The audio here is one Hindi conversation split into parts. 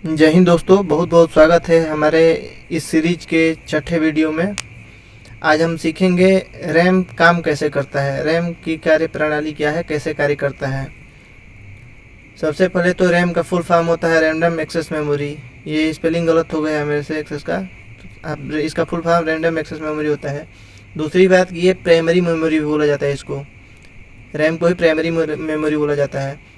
जय हिंद दोस्तों, बहुत बहुत स्वागत है हमारे इस सीरीज के छठे वीडियो में। आज हम सीखेंगे रैम काम कैसे करता है, रैम की कार्य प्रणाली क्या है, कैसे कार्य करता है। सबसे पहले तो रैम का फुल फॉर्म होता है रैंडम एक्सेस मेमोरी। ये स्पेलिंग गलत हो गया है मेरे से एक्सेस का, अब इसका full form random access memory होता है। दूसरी बात, ये प्राइमरी मेमोरी भी बोला जाता है, इसको रैम को ही प्राइमरी मेमोरी बोला जाता है।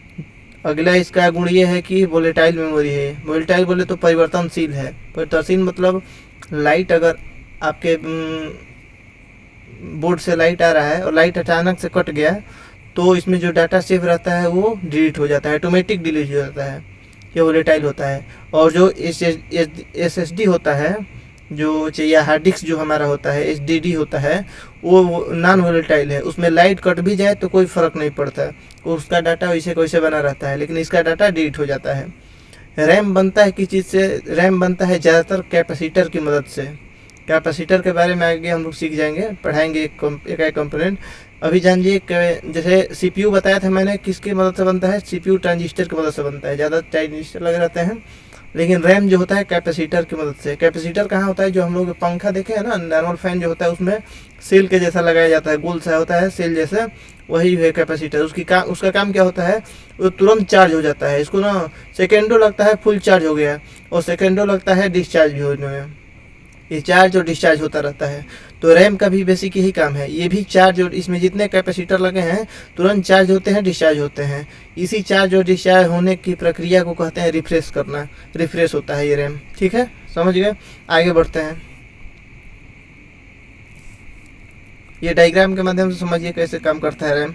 अगला इसका गुण ये है कि वोलेटाइल मेमोरी है। वोलेटाइल बोले तो परिवर्तनशील है। परिवर्तनशील मतलब लाइट अगर आपके बोर्ड से लाइट आ रहा है और लाइट अचानक से कट गया तो इसमें जो डाटा सेव रहता है वो डिलीट हो जाता है, ऑटोमेटिक डिलीट हो जाता है। ये वोलेटाइल होता है। और जो SSD होता है, जो या हार्ड डिस्क जो हमारा होता है, HDD होता है, वो नॉन वोलेटाइल है। उसमें लाइट कट भी जाए तो कोई फ़र्क नहीं पड़ता, उसका डाटा वैसे वैसे बना रहता है, लेकिन इसका डाटा डिलीट हो जाता है। रैम बनता है किस चीज़ से? रैम बनता है ज़्यादातर कैपेसिटर की मदद से। कैपेसिटर के बारे में आगे हम लोग सीख जाएंगे, पढ़ाएंगे एक कंपोनेंट। अभी जानिए, जैसे CPU बताया था मैंने, किसकी मदद से बनता है? CPU ट्रांजिस्टर की मदद से बनता है। ज़्यादा ट्रांजिस्टर लगे रहते हैं, लेकिन रैम जो होता है कैपेसिटर की मदद से। कैपेसिटर कहाँ होता है? जो हम लोग पंखा देखे हैं ना, नॉर्मल फैन जो होता है उसमें सेल के जैसा लगाया जाता है, गोल सा होता है सेल जैसा, वही है कैपेसिटर। उसका काम क्या होता है? वो तुरंत चार्ज हो जाता है। इसको ना सेकेंडों लगता है फुल चार्ज हो गया, और सेकेंडों लगता है डिस्चार्ज भी होने में। ये चार्ज और डिस्चार्ज होता रहता है। तो रैम का भी बेसिक यही काम है। ये भी चार्ज, और इसमें जितने कैपेसिटर लगे हैं तुरंत चार्ज होते हैं, डिस्चार्ज होते हैं। इसी चार्ज और डिस्चार्ज होने की प्रक्रिया को कहते हैं रिफ्रेश करना। रिफ्रेश होता है ये रैम। ठीक है, समझ गए? आगे बढ़ते हैं। ये डायग्राम के माध्यम से समझिए कैसे काम करता है रैम।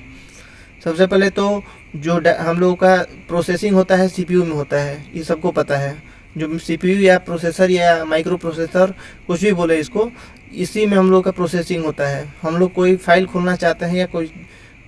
सबसे पहले तो जो हम लोगों का प्रोसेसिंग होता है CPU में होता है, ये सबको पता है। जो CPU या प्रोसेसर या माइक्रो प्रोसेसर, कुछ भी बोले इसको, इसी में हम लोग का प्रोसेसिंग होता है। हम लोग कोई फाइल खोलना चाहते हैं, या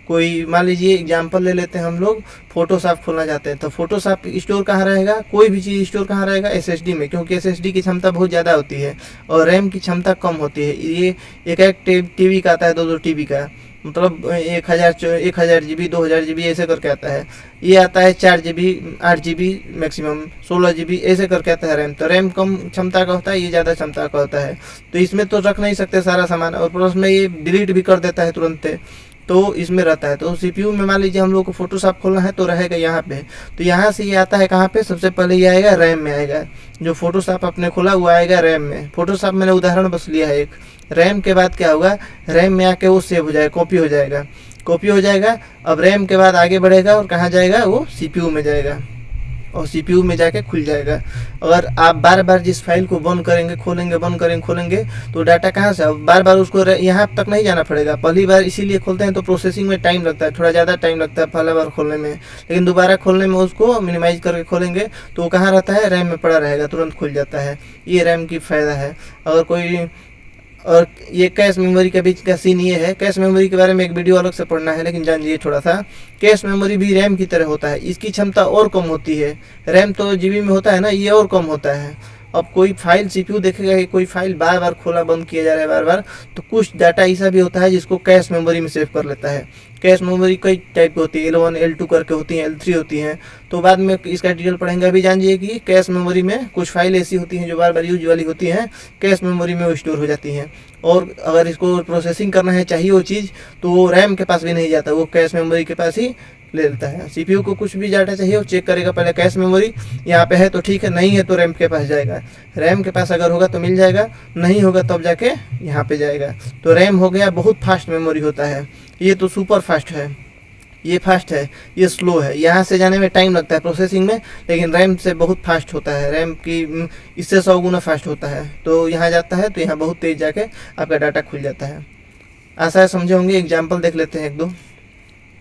कोई मान लीजिए एग्जांपल ले लेते हैं, हम लोग फोटोशॉप खोलना चाहते हैं, तो फोटोशॉप स्टोर कहाँ रहेगा? कोई भी चीज़ स्टोर कहाँ रहेगा? SSD में, क्योंकि SSD की क्षमता बहुत ज़्यादा होती है और रैम की क्षमता कम होती है। ये एक TV का आता है, 2 TV का, मतलब 1000 GB 2000 GB ऐसे करके आता है। ये आता है 4 GB 8 GB मैक्सिमम 16 GB ऐसे करके आता है रैम। तो रैम कम क्षमता का होता है, ये ज़्यादा क्षमता का होता है। तो इसमें तो रख नहीं सकते सारा सामान, और प्लस में ये डिलीट भी कर देता है तुरंत, तो इसमें रहता है। तो CPU में मान लीजिए हम लोग को फोटोशॉप खोलना है तो रहेगा यहाँ पे। तो यहाँ से ये आता है कहाँ पे? सबसे पहले ये आएगा रैम में आएगा। जो फोटोशॉप आपने खोला वो आएगा रैम में। फोटोशॉप मैंने उदाहरण बस लिया है एक। रैम के बाद क्या होगा? रैम में आके वो सेव हो जाएगा, कॉपी हो जाएगा। अब रैम के बाद आगे बढ़ेगा और कहाँ जाएगा? वो CPU में जाएगा, और CPU में जाके खुल जाएगा। अगर आप बार बार जिस फाइल को बंद करेंगे, खोलेंगे, बंद करेंगे, खोलेंगे, तो डाटा कहाँ से? बार बार उसको यहाँ तक नहीं जाना पड़ेगा। पहली बार इसीलिए खोलते हैं तो प्रोसेसिंग में टाइम लगता है, थोड़ा ज़्यादा टाइम लगता है पहला बार खोलने में, लेकिन दोबारा खोलने में उसको मिनिमाइज करके खोलेंगे तो वो कहाँ रहता है? रैम में पड़ा रहेगा, तुरंत खुल जाता है। ये रैम की फ़ायदा है। अगर कोई, और ये कैश मेमोरी के बीच का सीन ये है। कैश मेमोरी के बारे में एक वीडियो अलग से पढ़ना है, लेकिन जानिए थोड़ा सा। कैश मेमोरी भी रैम की तरह होता है, इसकी क्षमता और कम होती है। रैम तो GB में होता है ना, ये और कम होता है। अब कोई फाइल CPU देखेगा कि कोई फाइल बार बार खोला बंद किया जा रहा है बार बार, तो कुछ डाटा ऐसा भी होता है जिसको कैश मेमोरी में सेव कर लेता है। कैश मेमोरी कई टाइप की होती है, L1 L2 करके होती हैं, L3 होती हैं। तो बाद में इसका डिटेल पढ़ेंगे। अभी जानिए कि कैश मेमोरी में कुछ फाइल ऐसी होती हैं जो बार बार यूज वाली होती हैं, कैश मेमोरी में वो स्टोर हो जाती हैं। और अगर इसको प्रोसेसिंग करना है, चाहिए वो चीज़, तो वो रैम के पास भी नहीं जाता, वो कैश मेमोरी के पास ही ले लेता है। CPU को कुछ भी डाटा चाहिए वो चेक करेगा पहले, कैश मेमोरी यहाँ पे है तो ठीक है, नहीं है तो रैम के पास जाएगा। रैम के पास अगर होगा तो मिल जाएगा, नहीं होगा तब जाके यहाँ पे जाएगा। तो रैम हो गया बहुत फास्ट मेमोरी होता है। ये तो सुपर फास्ट है, ये फास्ट है, ये स्लो है। यहाँ से जाने में टाइम लगता है प्रोसेसिंग में, लेकिन रैम से बहुत फास्ट होता है। रैम की इससे 100 गुना फास्ट होता है। तो यहाँ जाता है तो यहाँ बहुत तेज जाके आपका डाटा खुल जाता है। आशा है समझे होंगे। एग्जाम्पल देख लेते हैं एक दो।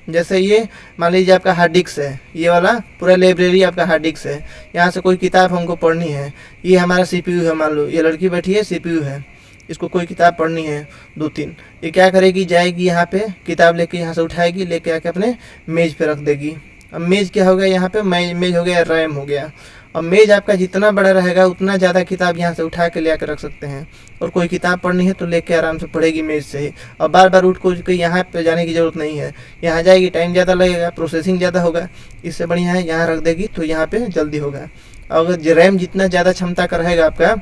जैसे ये मान लीजिए आपका हार्ड डिस्क है, ये वाला पूरा लाइब्रेरी आपका हार्ड डिस्क है। यहाँ से कोई किताब हमको पढ़नी है, ये हमारा CPU है। मान लो ये लड़की बैठी है, CPU है, इसको कोई किताब पढ़नी है 2-3। ये क्या करेगी? जाएगी यहाँ पे, किताब लेके यहाँ से उठाएगी, लेके आके अपने मेज पे रख देगी। अब मेज क्या हो गया? यहाँ पे मेज हो गया, रैम हो गया। और मेज आपका जितना बड़ा रहेगा उतना ज़्यादा किताब यहाँ से उठा के ले आकर रख सकते हैं। और कोई किताब पढ़नी है तो लेके आराम से पढ़ेगी मेज से ही। और बार बार उठ को यहाँ पे जाने की ज़रूरत नहीं है। यहाँ जाएगी, टाइम ज़्यादा लगेगा, प्रोसेसिंग ज़्यादा होगा। इससे बढ़िया है यहाँ रख देगी तो यहाँ पे जल्दी होगा। अगर रैम जितना ज़्यादा क्षमता का रहेगा आपका,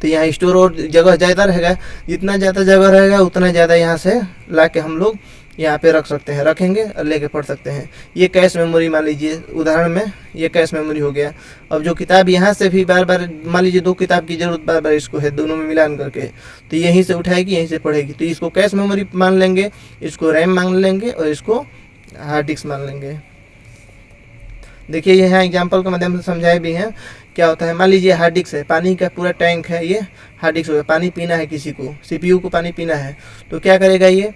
तो यहाँ स्टोर और जगह ज़्यादा रहेगा, जितना ज़्यादा जगह रहेगा उतना ज़्यादा यहाँ से ला के हम लोग यहाँ पे रख सकते हैं, रखेंगे और लेके पढ़ सकते हैं। ये कैश मेमोरी मान लीजिए उदाहरण में, ये कैश मेमोरी हो गया। अब जो किताब यहाँ से भी बार बार मान लीजिए 2 किताब की जरूरत बार बार इसको है, दोनों में मिलान करके, तो यहीं से उठाएगी यहीं से पढ़ेगी, तो इसको कैश मेमोरी मान लेंगे, इसको रैम मान लेंगे और इसको हार्ड डिस्क मान लेंगे। देखिए यहाँ एग्जाम्पल के माध्यम से समझाए भी हैं क्या होता है। मान लीजिए हार्ड डिस्क है, पानी का पूरा टैंक है, ये हार्ड डिस्क हो गया, पानी पीना है किसी को, सीपीयू को पानी पीना है, तो क्या करेगा ये,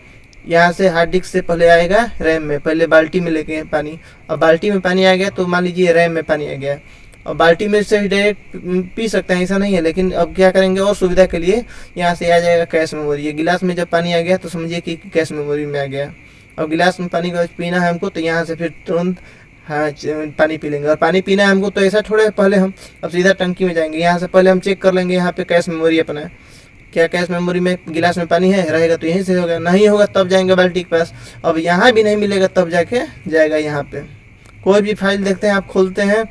यहाँ से हार्ड डिस्क से पहले आएगा रैम में, पहले बाल्टी में लेके पानी, अब बाल्टी में पानी आ गया तो मान लीजिए रैम में पानी आ गया, और बाल्टी में से डायरेक्ट पी सकते हैं ऐसा नहीं है, लेकिन अब क्या करेंगे और सुविधा के लिए यहाँ से आ जाएगा कैश मेमोरी। ये गिलास में जब पानी आ गया तो समझिए कि कैश मेमोरी में आ गया। अब गिलास में पानी का पीना है हमको, तो यहाँ से फिर तुरंत हाँ पानी पी लेंगे। और पानी पीना है हमको तो ऐसा थोड़े पहले हम अब सीधा टंकी में जाएंगे, यहाँ से पहले हम चेक कर लेंगे यहाँ पे कैश मेमोरी अपना, क्या कैश मेमोरी में गिलास में पानी है, रहेगा तो यहीं से होगा, नहीं होगा तब जाएंगे बाल्टी के पास, अब यहाँ भी नहीं मिलेगा तब जाके जाएगा यहाँ पे। कोई भी फाइल देखते हैं आप, खोलते हैं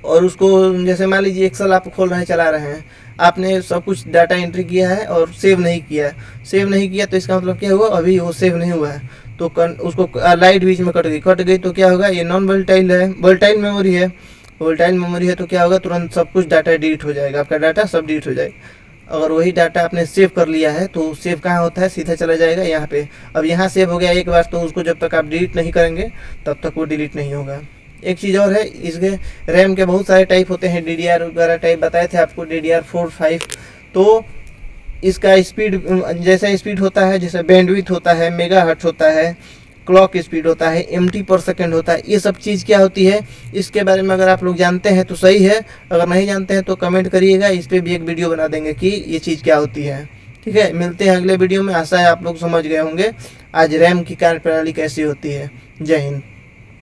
और उसको जैसे मान लीजिए एक्सेल आप खोल रहे हैं, चला रहे हैं, आपने सब कुछ डाटा एंट्री किया है और सेव नहीं किया, तो इसका मतलब क्या हुआ, अभी वो सेव नहीं हुआ है, तो उसको लाइट बीच में कट गई तो क्या होगा, ये नॉन वोलेटाइल है, वोलेटाइल मेमोरी है, तो क्या होगा, तुरंत सब कुछ डाटा डिलीट हो जाएगा, आपका डाटा सब डिलीट हो जाएगा। अगर वही डाटा आपने सेव कर लिया है तो सेव कहाँ होता है, सीधा चला जाएगा यहाँ पे। अब यहाँ सेव हो गया एक बार, तो उसको जब तक आप डिलीट नहीं करेंगे तब तक वो डिलीट नहीं होगा। एक चीज़ और है, इसके रैम के बहुत सारे टाइप होते हैं, DDR वगैरह टाइप बताए थे आपको, DDR4, 5, तो इसका स्पीड जैसा स्पीड होता है, जैसे बैंडविड्थ होता है, मेगाहर्ट्ज होता है, क्लॉक स्पीड होता है, MT पर सेकेंड होता है, ये सब चीज़ क्या होती है, इसके बारे में अगर आप लोग जानते हैं तो सही है, अगर नहीं जानते हैं तो कमेंट करिएगा, इस पर भी एक वीडियो बना देंगे कि ये चीज़ क्या होती है। ठीक है, मिलते हैं अगले वीडियो में। आशा है आप लोग समझ गए होंगे आज रैम की कार्यप्रणाली कैसी होती है। जय हिंद।